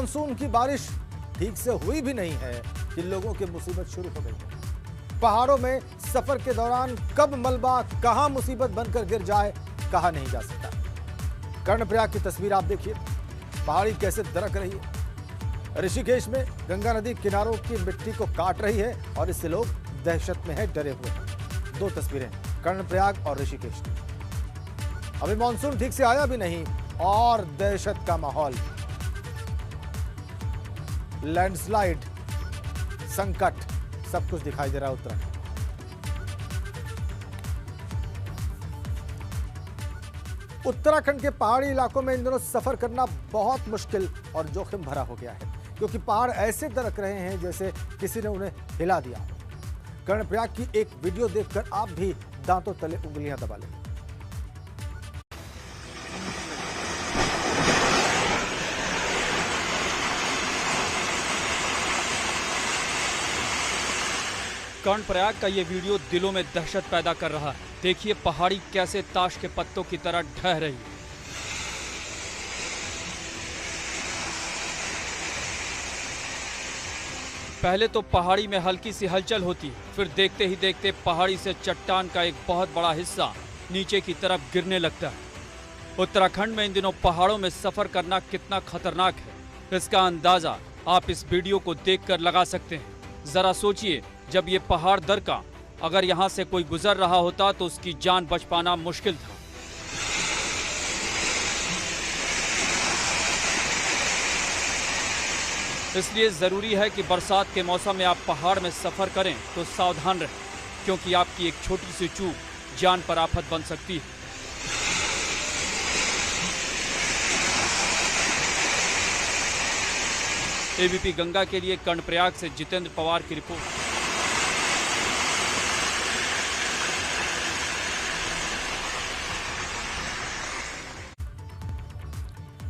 Monsoon की बारिश ठीक से हुई भी नहीं है कि लोगों की मुसीबत शुरू हो गई है। पहाड़ों में सफर के दौरान कब मलबा कहां मुसीबत बनकर गिर जाए कहा नहीं जा सकता। कर्णप्रयाग की तस्वीर आप देखिए, पहाड़ी कैसे दरक रही है। ऋषिकेश में गंगा नदी किनारों की मिट्टी को काट रही है और इससे लोग दहशत में हैं, डरे हुए हैं। दो तस्वीरें कर्णप्रयाग और ऋषिकेश की। अभी मानसून ठीक से आया भी नहीं और दहशत का माहौल। लैंडस्लाइड, संकट, सब कुछ दिखाई दे रहा है उत्तराखंड। उत्तराखंड के पहाड़ी इलाकों में इन दिनों सफर करना बहुत मुश्किल और जोखिम भरा हो गया है, क्योंकि पहाड़ ऐसे दरक रहे हैं जैसे किसी ने उन्हें हिला दिया। कर्णप्रयाग की एक वीडियो देखकर आप भी दांतों तले उंगलियां दबा लें। कर्णप्रयाग का ये वीडियो दिलों में दहशत पैदा कर रहा है। देखिए पहाड़ी कैसे ताश के पत्तों की तरह ढह रही है। पहले तो पहाड़ी में हल्की सी हलचल होती, फिर देखते ही देखते पहाड़ी से चट्टान का एक बहुत बड़ा हिस्सा नीचे की तरफ गिरने लगता है। उत्तराखंड में इन दिनों पहाड़ों में सफर करना कितना खतरनाक है, इसका अंदाजा आप इस वीडियो को देखकर लगा सकते हैं। जरा सोचिए, जब ये पहाड़ दरका, अगर यहाँ से कोई गुजर रहा होता तो उसकी जान बच पाना मुश्किल था। इसलिए जरूरी है कि बरसात के मौसम में आप पहाड़ में सफर करें तो सावधान रहें, क्योंकि आपकी एक छोटी सी चूक जान पर आफत बन सकती है। एबीपी गंगा के लिए कर्णप्रयाग से जितेंद्र पवार की रिपोर्ट।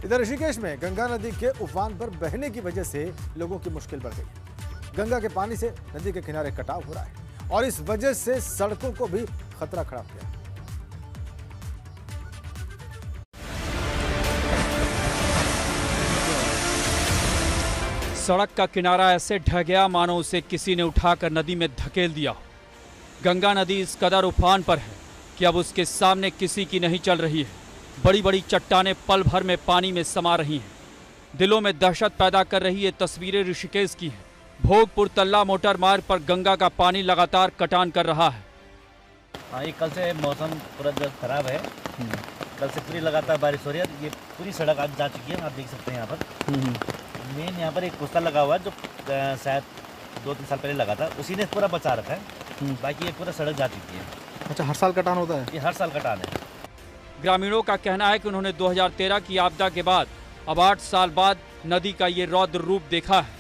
इधर ऋषिकेश में गंगा नदी के उफान पर बहने की वजह से लोगों की मुश्किल बढ़ गई। गंगा के पानी से नदी के किनारे कटाव हो रहा है और इस वजह से सड़कों को भी खतरा खड़ा हो गया। सड़क का किनारा ऐसे ढह गया मानो उसे किसी ने उठाकर नदी में धकेल दिया। गंगा नदी इस कदर उफान पर है कि अब उसके सामने किसी की नहीं चल रही है। बड़ी बड़ी चट्टानें पल भर में पानी में समा रही हैं। दिलों में दहशत पैदा कर रही ये तस्वीरें ऋषिकेश की हैं। भोगपुर तल्ला मोटर मार्ग पर गंगा का पानी लगातार कटान कर रहा है। हाँ, ये कल से मौसम पूरा खराब है। कल से पूरी लगातार बारिश हो रही है। ये पूरी सड़क आज जा चुकी है, आप देख सकते हैं। यहाँ पर मेन यहाँ पर एक पुस्ता लगा हुआ है जो शायद 2-3 साल पहले लगा था, उसी ने पूरा बचा रखा है। बाकी ये पूरा सड़क जा चुकी है। अच्छा, हर साल कटान होता है? ये हर साल कटान है। ग्रामीणों का कहना है कि उन्होंने 2013 की आपदा के बाद अब 8 साल बाद नदी का ये रौद्र रूप देखा है।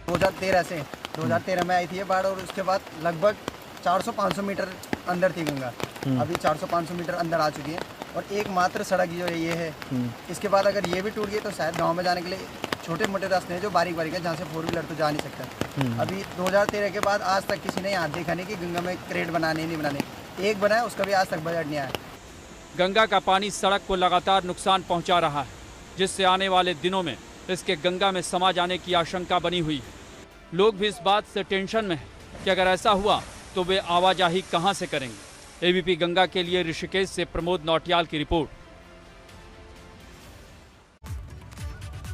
2013 में आई थी ये बाढ़ और उसके बाद लगभग 400-500 मीटर अंदर थी गंगा। अभी 400-500 मीटर अंदर आ चुकी है और एकमात्र सड़क जो ये है। इसके बाद अगर ये भी टूट गई तो शायद गाँव में जाने के लिए छोटे मोटे रास्ते हैं जो बारीक बारीक है, जहाँ से 4 व्हीलर तो जा नहीं सकता। अभी 2013 के बाद आज तक किसी ने यहाँ देखा नहीं कि गंगा में क्रेट बनाने नहीं बनाने। एक बनाया, उसका भी आज तक बजट नहीं आया। गंगा का पानी सड़क को लगातार नुकसान पहुंचा रहा है, जिससे आने वाले दिनों में इसके गंगा में समा जाने की आशंका बनी हुई है। लोग भी इस बात से टेंशन में हैं कि अगर ऐसा हुआ तो वे आवाजाही कहां से करेंगे। एबीपी गंगा के लिए ऋषिकेश से प्रमोद नौटियाल की रिपोर्ट।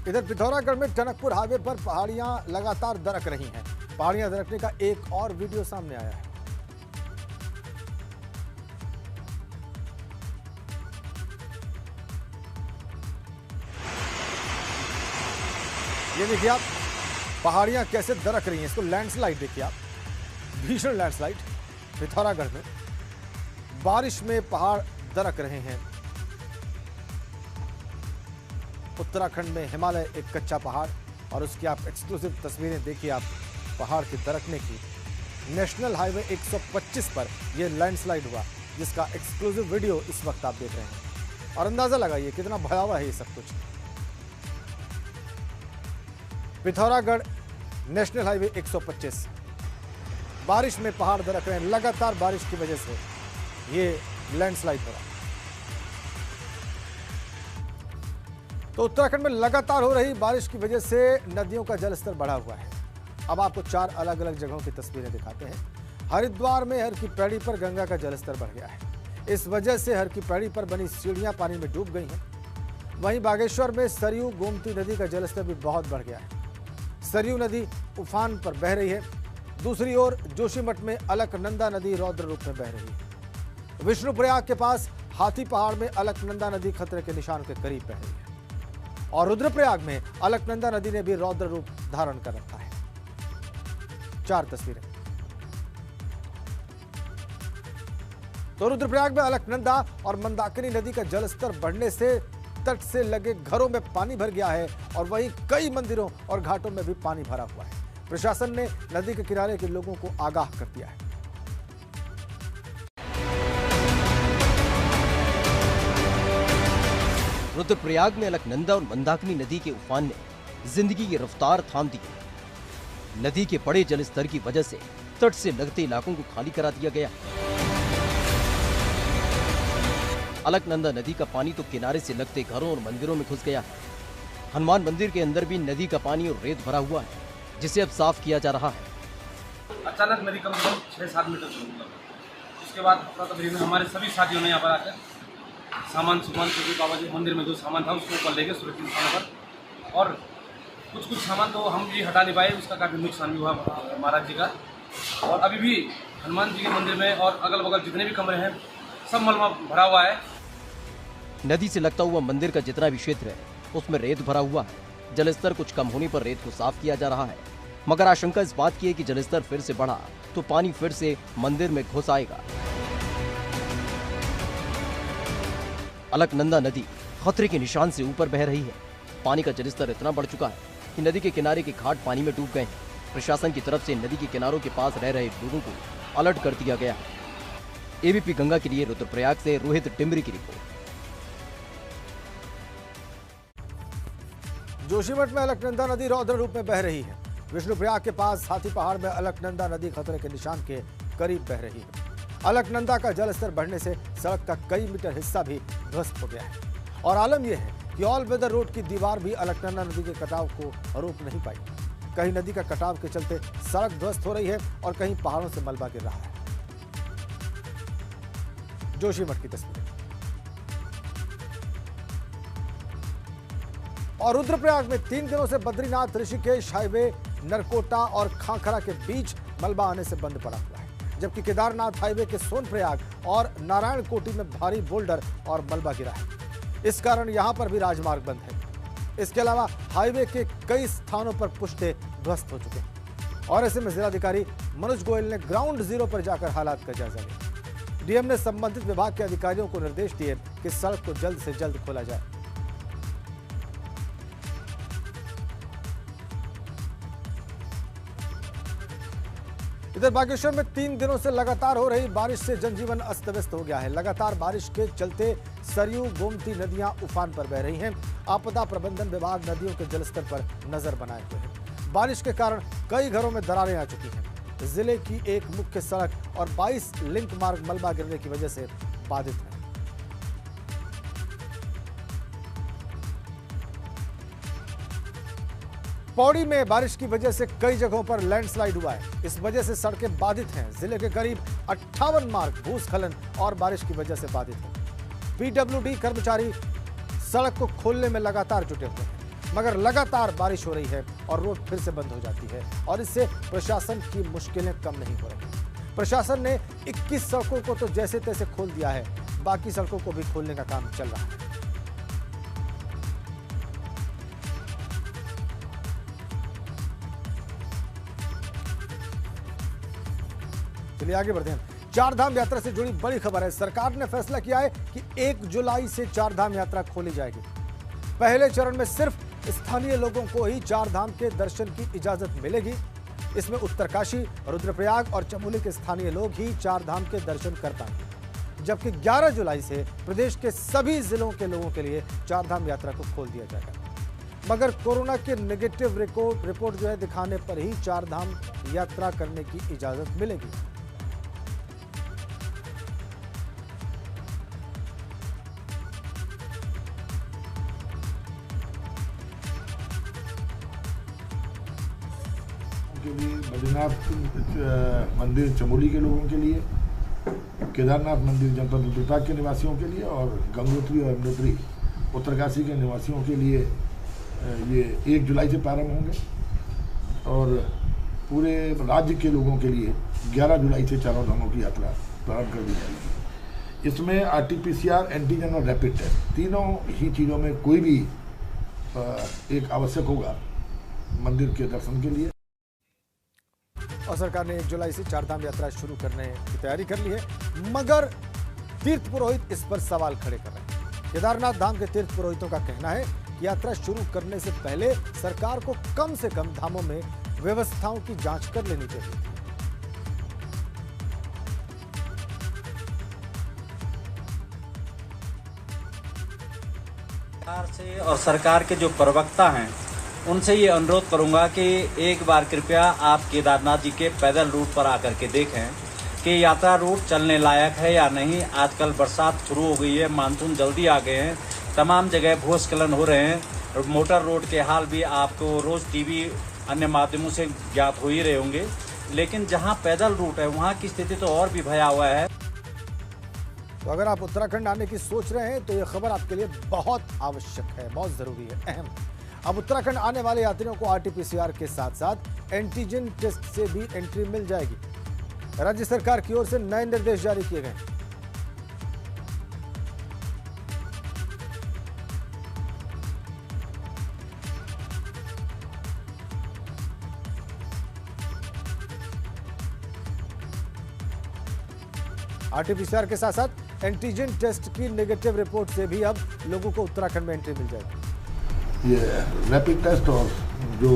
इधर पिथौरागढ़ में टनकपुर हाईवे पर पहाड़ियां लगातार दरक रही हैं। पहाड़ियां दरकने का एक और वीडियो सामने आया है। ये देखिए आप, पहाड़ियां कैसे दरक रही हैं। इसको लैंडस्लाइड देखिए आप, भीषण लैंडस्लाइड पिथौरागढ़ में। बारिश में पहाड़ दरक रहे हैं। उत्तराखंड में हिमालय एक कच्चा पहाड़ और उसकी आप एक्सक्लूसिव तस्वीरें देखिए आप पहाड़ के दरकने की। नेशनल हाईवे 125 पर यह लैंडस्लाइड हुआ, जिसका एक्सक्लूसिव वीडियो इस वक्त आप देख रहे हैं और अंदाजा लगाइए कितना भयावह है ये सब कुछ। पिथौरागढ़ नेशनल हाईवे 125, बारिश में पहाड़ दरक रहे हैं। लगातार बारिश की वजह से ये लैंडस्लाइड हो रहा है। तो उत्तराखंड में लगातार हो रही बारिश की वजह से नदियों का जलस्तर बढ़ा हुआ है। अब आपको 4 अलग अलग जगहों की तस्वीरें दिखाते हैं। हरिद्वार में हर की पैड़ी पर गंगा का जलस्तर बढ़ गया है। इस वजह से हर की पैड़ी पर बनी सीढ़ियां पानी में डूब गई हैं। वहीं बागेश्वर में सरयू गोमती नदी का जलस्तर भी बहुत बढ़ गया है। सरयू नदी उफान पर बह रही है। दूसरी ओर जोशीमठ में अलकनंदा नदी रौद्र रूप में बह रही है। विष्णुप्रयाग के पास हाथी पहाड़ में अलकनंदा नदी खतरे के निशान के करीब बह रही है और रुद्रप्रयाग में अलकनंदा नदी ने भी रौद्र रूप धारण कर रखा है। 4 तस्वीरें। तो रुद्रप्रयाग में अलकनंदा और मंदाकिनी नदी का जलस्तर बढ़ने से तट से लगे घरों में पानी भर गया है और वहीं कई मंदिरों और घाटों में भी पानी भरा हुआ है। प्रशासन ने नदी के किनारे के लोगों को आगाह कर दिया है। रुद्रप्रयाग में अलकनंदा और मंदाकिनी नदी के उफान ने जिंदगी की रफ्तार थाम दी है। नदी के बड़े जलस्तर की वजह से तट से लगते इलाकों को खाली करा दिया गया। अलकनंदा नदी का पानी तो किनारे से लगते घरों और मंदिरों में घुस गया है। हनुमान मंदिर के अंदर भी नदी का पानी और रेत भरा हुआ है, जिसे अब साफ किया जा रहा है। अचानक नदी कम से कम 6-7 मीटर से ऊपर। उसके बाद तकरीबन हमारे सभी साथियों ने यहाँ पर आकर सामान क्योंकि बाबा जी मंदिर में जो सामान था उसको ऊपर ले गए सुरक्षित स्थानों पर, और कुछ सामान तो हम भी हटा नहीं पाए, उसका काफ़ी नुकसान भी हुआ महाराज जी का। और अभी भी हनुमान जी के मंदिर में और अगल बगल जितने भी कमरे हैं सब मलबा भरा हुआ है। नदी से लगता हुआ मंदिर का जितना भी क्षेत्र है उसमें रेत भरा हुआ है। जलस्तर कुछ कम होने पर रेत को साफ किया जा रहा है, मगर आशंका इस बात की है कि जलस्तर फिर से बढ़ा तो पानी फिर से मंदिर में घुस आएगा। अलकनंदा नदी खतरे के निशान से ऊपर बह रही है। पानी का जलस्तर इतना बढ़ चुका है कि नदी के किनारे के घाट पानी में डूब गए हैं। प्रशासन की तरफ से नदी के किनारों के पास रह रहे लोगों को अलर्ट कर दिया गया है। एबीपी गंगा के लिए रुद्रप्रयाग से रोहित टिमरी की रिपोर्ट। जोशीमठ में अलकनंदा नदी रौद्र रूप में बह रही है। विष्णुप्रयाग के पास हाथी पहाड़ में अलकनंदा नदी खतरे के निशान के करीब बह रही है। अलकनंदा का जलस्तर बढ़ने से सड़क का कई मीटर हिस्सा भी ध्वस्त हो गया है और आलम यह है कि ऑल वेदर रोड की दीवार भी अलकनंदा नदी के कटाव को रोक नहीं पाई। कहीं नदी का कटाव के चलते सड़क ध्वस्त हो रही है और कहीं पहाड़ों से मलबा गिर रहा है। जोशीमठ की तस्वीरें। और रुद्रप्रयाग में 3 दिनों से बद्रीनाथ ऋषिकेश हाईवे नरकोटा और खाखरा के बीच मलबा आने से बंद पड़ा हुआ है, जबकि केदारनाथ हाईवे के सोनप्रयाग और नारायण कोटी में भारी बोल्डर और मलबा गिरा है। इस कारण यहां पर भी राजमार्ग बंद है। इसके अलावा हाईवे के कई स्थानों पर पुश्ते ध्वस्त हो चुके हैं और ऐसे में जिलाधिकारी मनोज गोयल ने ग्राउंड जीरो पर जाकर हालात का जायजा लिया। डीएम ने संबंधित विभाग के अधिकारियों को निर्देश दिए कि सड़क को जल्द से जल्द खोला जाए। इधर बागेश्वर में 3 दिनों से लगातार हो रही बारिश से जनजीवन अस्त व्यस्त हो गया है। लगातार बारिश के चलते सरयू गोमती नदियां उफान पर बह रही हैं। आपदा प्रबंधन विभाग नदियों के जलस्तर पर नजर बनाए हुए है। बारिश के कारण कई घरों में दरारें आ चुकी हैं। जिले की एक मुख्य सड़क और 22 लिंक मार्ग मलबा गिरने की वजह से बाधित है। पौड़ी में बारिश की वजह से कई जगहों पर लैंडस्लाइड हुआ है। इस वजह से सड़कें बाधित हैं। जिले के करीब 58 मार्ग भूस्खलन और बारिश की वजह से बाधित हैं। पीडब्ल्यूडी कर्मचारी सड़क को खोलने में लगातार जुटे हुए हैं, मगर लगातार बारिश हो रही है और रोड फिर से बंद हो जाती है और इससे प्रशासन की मुश्किलें कम नहीं हो रही। प्रशासन ने 21 सड़कों को तो जैसे तैसे खोल दिया है, बाकी सड़कों को भी खोलने का काम चल रहा है। चलिए आगे बढ़ते हैं। 4 धाम यात्रा से जुड़ी बड़ी खबर है। सरकार ने फैसला किया है कि 1 जुलाई से 4 धाम यात्रा खोली जाएगी। पहले चरण में सिर्फ स्थानीय लोगों को ही 4 धाम के दर्शन की इजाजत मिलेगी। इसमें उत्तरकाशी, रुद्रप्रयाग और चमोली के स्थानीय लोग ही 4 धाम के दर्शन कर पाएंगे, जबकि 11 जुलाई से प्रदेश के सभी जिलों के लोगों के लिए 4 धाम यात्रा को खोल दिया जाएगा। मगर कोरोना के नेगेटिव रिपोर्ट जो है दिखाने पर ही 4 धाम यात्रा करने की इजाजत मिलेगी। के लिए, बद्रीनाथ मंदिर चमोली के लोगों के लिए, केदारनाथ मंदिर जनपद रुद्रप्रयाग के निवासियों के लिए और गंगोत्री और यमुनोत्री उत्तरकाशी के निवासियों के लिए ये 1 जुलाई से प्रारंभ होंगे और पूरे राज्य के लोगों के लिए 11 जुलाई से चारों धामों की यात्रा प्रारंभ कर दी जाएगी। इसमें RT-PCR, एंटीजन और रैपिड टेस्ट तीनों ही चीज़ों में कोई भी एक आवश्यक होगा मंदिर के दर्शन के लिए। और सरकार ने 1 जुलाई से चारधाम यात्रा शुरू करने की तैयारी कर ली है, मगर तीर्थ पुरोहित इस पर सवाल खड़े कर रहे हैं। केदारनाथ धाम के तीर्थ पुरोहितों का कहना है कि यात्रा शुरू करने से पहले सरकार को कम से कम धामों में व्यवस्थाओं की जांच कर लेनी चाहिए। सरकार से और सरकार के जो प्रवक्ता हैं उनसे ये अनुरोध करूंगा कि एक बार कृपया आप केदारनाथ जी के पैदल रूट पर आकर के देखें कि यात्रा रूट चलने लायक है या नहीं। आजकल बरसात शुरू हो गई है, मानसून जल्दी आ गए हैं, तमाम जगह भूस्खलन हो रहे हैं। मोटर रोड के हाल भी आपको रोज़ टीवी अन्य माध्यमों से ज्ञात हो ही रहे होंगे, लेकिन जहां पैदल रूट है वहां की स्थिति तो और भी भयावह है। तो अगर आप उत्तराखंड आने की सोच रहे हैं तो यह खबर आपके लिए बहुत आवश्यक है, बहुत जरूरी है, अहम। अब उत्तराखंड आने वाले यात्रियों को RT-PCR के साथ साथ एंटीजन टेस्ट से भी एंट्री मिल जाएगी। राज्य सरकार की ओर से नए निर्देश जारी किए गए। RT-PCR के साथ साथ एंटीजन टेस्ट की नेगेटिव रिपोर्ट से भी अब लोगों को उत्तराखंड में एंट्री मिल जाएगी। ये रैपिड टेस्ट और जो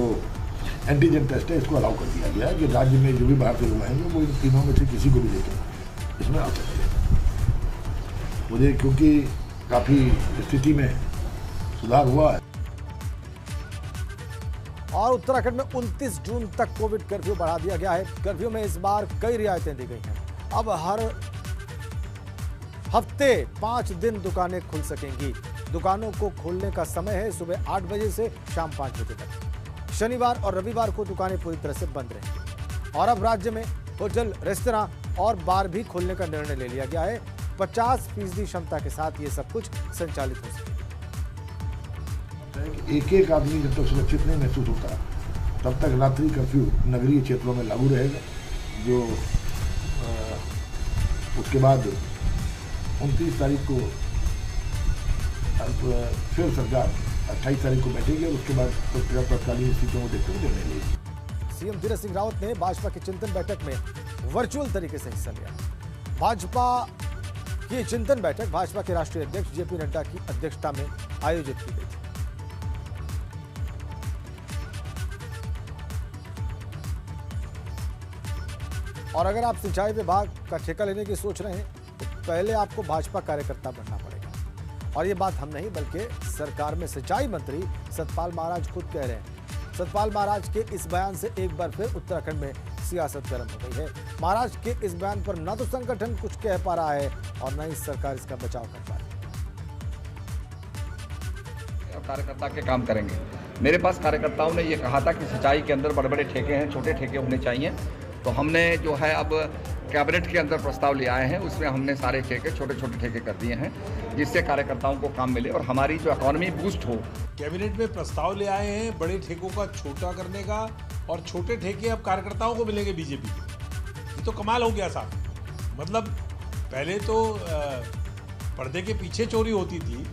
एंटीजन टेस्ट है इसको अलाउ कर दिया गया है कि राज्य में जो भी बाहर से लोग आएंगे वो इन तीनों में से किसी को भी लेकर इसमें आ सकते हैं। मुझे क्योंकि काफ़ी स्थिति में सुधार हुआ है। और उत्तराखंड में 29 जून तक कोविड कर्फ्यू बढ़ा दिया गया है। कर्फ्यू में इस बार कई रियायतें दी गई हैं। अब हर हफ्ते 5 दिन दुकानें खुल सकेंगी। दुकानों को खोलने का समय है सुबह 8 बजे से शाम 5 बजे तक। शनिवार और रविवार को दुकानें पूरी तरह से बंद रहेंगी। और अब राज्य में होटल, रेस्तरां और बार भी खोलने का निर्णय ले लिया गया है। 50% क्षमता के साथ ये सब कुछ संचालित हो सकेगा। एक आदमी जब तक सुरक्षित नहीं महसूस होता तब तक रात्रि कर्फ्यू नगरीय क्षेत्रों में लागू रहेगा। जो उसके बाद 29 तारीख को फिर सरकार 28 तारीख को बैठेगी और उसके बाद तत्कालीन स्थितियों को देखते हुए निर्णय लेगी। सीएम तीरथ सिंह रावत ने भाजपा की चिंतन बैठक में वर्चुअल तरीके से हिस्सा लिया। भाजपा की चिंतन बैठक भाजपा के राष्ट्रीय अध्यक्ष जेपी नड्डा की अध्यक्षता में आयोजित की गई थी। और अगर आप सिंचाई विभाग का ठेका लेने की सोच रहे हैं तो पहले आपको भाजपा कार्यकर्ता बनना पड़ेगा। और ये बात हम नहीं बल्कि सरकार में सिंचाई मंत्री सतपाल महाराज खुद कह रहे हैं। सतपाल महाराज के इस बयान से एक बार फिर उत्तराखंड में सियासत गर्म हो गई है। महाराज के इस बयान पर न तो संगठन कुछ कह पा रहा है और न ही सरकार इसका बचाव कर पा रही है। कार्यकर्ता के काम करेंगे। मेरे पास कार्यकर्ताओं ने ये कहा था कि सिंचाई के अंदर बड़े बड़े ठेके हैं, छोटे ठेके होने चाहिए। तो हमने जो है अब कैबिनेट के अंदर प्रस्ताव ले आए हैं, उसमें हमने सारे ठेके छोटे छोटे ठेके कर दिए हैं जिससे कार्यकर्ताओं को काम मिले और हमारी जो इकॉनमी बूस्ट हो। कैबिनेट में प्रस्ताव ले आए हैं बड़े ठेकों का छोटा करने का, और छोटे ठेके अब कार्यकर्ताओं को मिलेंगे बीजेपी। ये तो कमाल हो गया साहब। मतलब पहले तो पर्दे के पीछे चोरी होती थी,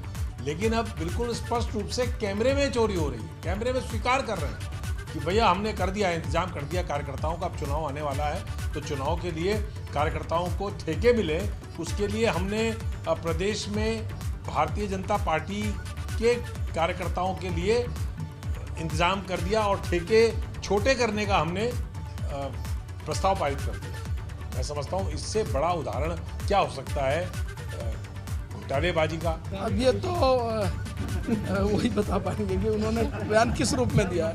लेकिन अब बिल्कुल स्पष्ट रूप से कैमरे में चोरी हो रही है। कैमरे में स्वीकार कर रहे हैं कि भैया हमने कर दिया, इंतजाम कर दिया कार्यकर्ताओं का। अब चुनाव आने वाला है तो चुनाव के लिए कार्यकर्ताओं को ठेके मिले, उसके लिए हमने प्रदेश में भारतीय जनता पार्टी के कार्यकर्ताओं के लिए इंतजाम कर दिया और ठेके छोटे करने का हमने प्रस्ताव पारित कर दिया। मैं समझता हूँ इससे बड़ा उदाहरण क्या हो सकता है घोटालेबाजी का। अब ये तो वही बता पाएंगे कि उन्होंने बयान किस रूप में दिया है।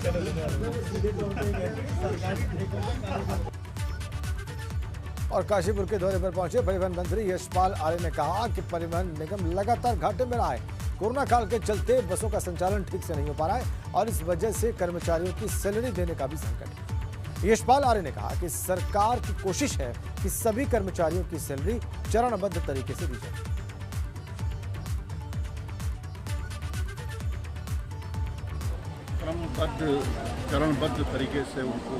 और काशीपुर के दौरे पर पहुंचे परिवहन मंत्री यशपाल आर्य ने कहा कि परिवहन निगम लगातार घाटे में रहा है। कोरोना काल के चलते बसों का संचालन ठीक से नहीं हो पा रहा है और इस वजह से कर्मचारियों की सैलरी देने का भी संकट है। यशपाल आर्य ने कहा कि सरकार की कोशिश है कि सभी कर्मचारियों की सैलरी चरणबद्ध तरीके से दी जाए। चरणबद्ध तरीके से उनको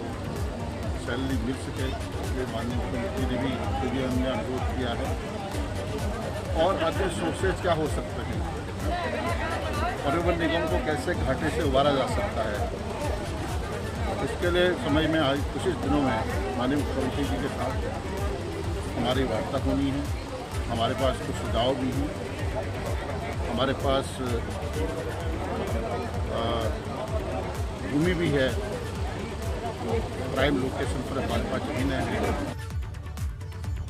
सैलरी मिल सके, ये माननीय मुख्यमंत्री ने भी हमने अनुरोध किया है। और अन्य सोर्सेज क्या हो सकते हैं, परिवहन निगम को कैसे घाटे से उबारा जा सकता है, इसके लिए समय में आज कुछ दिनों में माननीय मुख्यमंत्री जी के साथ हमारी वार्ता होनी है। हमारे पास कुछ सुझाव भी हैं, हमारे पास भूमि भी है, प्राइम लोकेशन पर हमारे पास जमीनें हैं।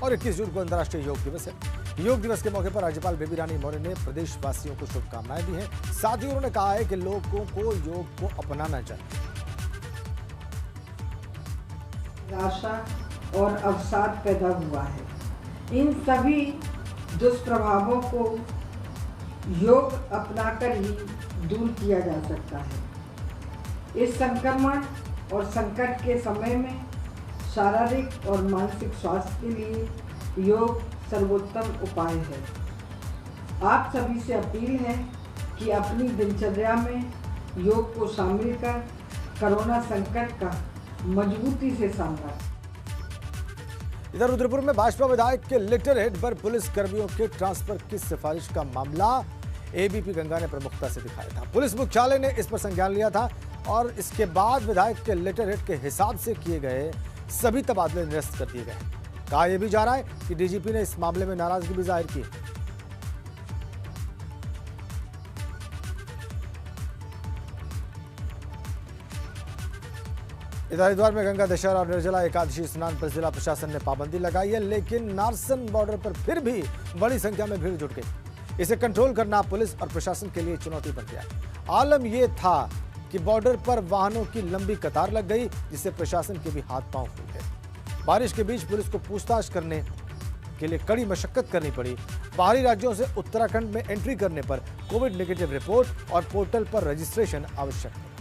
और 21 जून को अंतर्राष्ट्रीय योग दिवस है। योग दिवस के मौके पर राज्यपाल बेबी रानी मौर्य ने प्रदेशवासियों को शुभकामनाएं दी हैं। साथ ही उन्होंने कहा है कि लोगों को योग को अपनाना चाहिए। आशा और अवसाद पैदा हुआ है। इन सभी दुष्प्रभावों को योग अपनाकर ही दूर किया जा सकता है। इस संक्रमण और संकट के समय में शारीरिक और मानसिक स्वास्थ्य के लिए योग सर्वोत्तम उपाय है। आप सभी से अपील है कि अपनी दिनचर्या में योग को शामिल कर कोरोना संकट का मजबूती से सामना। इधर रुद्रपुर में भाजपा विधायक के लेटर हेड पर पुलिस कर्मियों के ट्रांसफर की सिफारिश का मामला एबीपी गंगा ने प्रमुखता से दिखाया था। पुलिस मुख्यालय ने इस पर संज्ञान लिया था और इसके बाद विधायक के लेटर हेड के हिसाब से किए गए सभी तबादले निरस्त कर दिए गए। कहा यह भी जा रहा है कि डीजीपी ने इस मामले में नाराजगी भी जाहिर की। इधर हरिद्वार में गंगा दशहरा और निर्जला एकादशी स्नान पर जिला प्रशासन ने पाबंदी लगाई है, लेकिन नारसन बॉर्डर पर फिर भी बड़ी संख्या में भीड़ जुट गई। इसे कंट्रोल करना पुलिस और प्रशासन के लिए चुनौती बन गया। आलम यह था कि बॉर्डर पर वाहनों की लंबी कतार लग गई, जिससे प्रशासन के भी हाथ पांव फूल गए। बारिश के बीच पुलिस को पूछताछ करने के लिए कड़ी मशक्कत करनी पड़ी। बाहरी राज्यों से उत्तराखंड में एंट्री करने पर कोविड नेगेटिव रिपोर्ट और पोर्टल पर रजिस्ट्रेशन आवश्यक है।